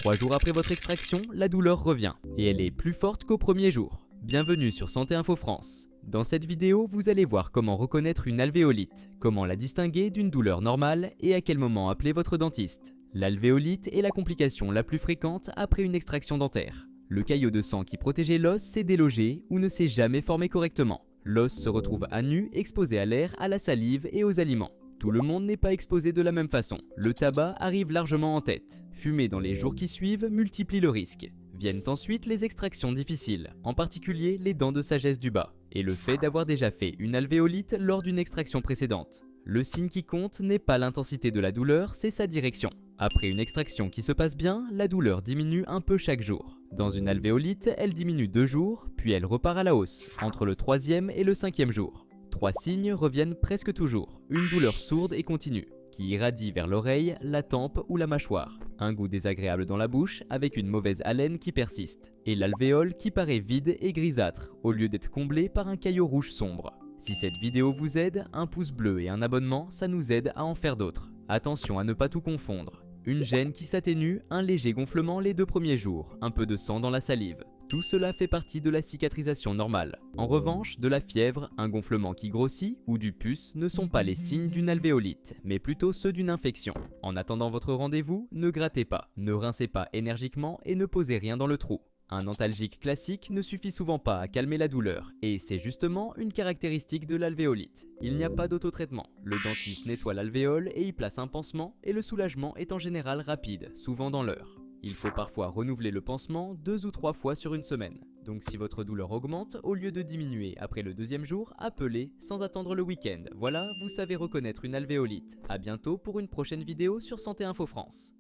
3 jours après votre extraction, la douleur revient et elle est plus forte qu'au premier jour. Bienvenue sur Santé Info France. Dans cette vidéo, vous allez voir comment reconnaître une alvéolite, comment la distinguer d'une douleur normale et à quel moment appeler votre dentiste. L'alvéolite est la complication la plus fréquente après une extraction dentaire. Le caillot de sang qui protégeait l'os s'est délogé ou ne s'est jamais formé correctement. L'os se retrouve à nu, exposé à l'air, à la salive et aux aliments. Tout le monde n'est pas exposé de la même façon. Le tabac arrive largement en tête. Fumer dans les jours qui suivent multiplie le risque. Viennent ensuite les extractions difficiles, en particulier les dents de sagesse du bas, et le fait d'avoir déjà fait une alvéolite lors d'une extraction précédente. Le signe qui compte n'est pas l'intensité de la douleur, c'est sa direction. Après une extraction qui se passe bien, la douleur diminue un peu chaque jour. Dans une alvéolite, elle diminue 2 jours, puis elle repart à la hausse, entre le 3e et le 5e jour. 3 signes reviennent presque toujours, une douleur sourde et continue, qui irradie vers l'oreille, la tempe ou la mâchoire, un goût désagréable dans la bouche avec une mauvaise haleine qui persiste, et l'alvéole qui paraît vide et grisâtre, au lieu d'être comblée par un caillot rouge sombre. Si cette vidéo vous aide, un pouce bleu et un abonnement, ça nous aide à en faire d'autres. Attention à ne pas tout confondre. Une gêne qui s'atténue, un léger gonflement les 2 premiers jours, un peu de sang dans la salive. Tout cela fait partie de la cicatrisation normale. En revanche, de la fièvre, un gonflement qui grossit ou du pus ne sont pas les signes d'une alvéolite, mais plutôt ceux d'une infection. En attendant votre rendez-vous, ne grattez pas, ne rincez pas énergiquement et ne posez rien dans le trou. Un antalgique classique ne suffit souvent pas à calmer la douleur, et c'est justement une caractéristique de l'alvéolite. Il n'y a pas d'autotraitement. Le dentiste nettoie l'alvéole et y place un pansement, et le soulagement est en général rapide, souvent dans l'heure. Il faut parfois renouveler le pansement 2 ou 3 fois sur une semaine. Donc si votre douleur augmente, au lieu de diminuer après le 2e jour, appelez sans attendre le week-end. Voilà, vous savez reconnaître une alvéolite. A bientôt pour une prochaine vidéo sur Santé Info France.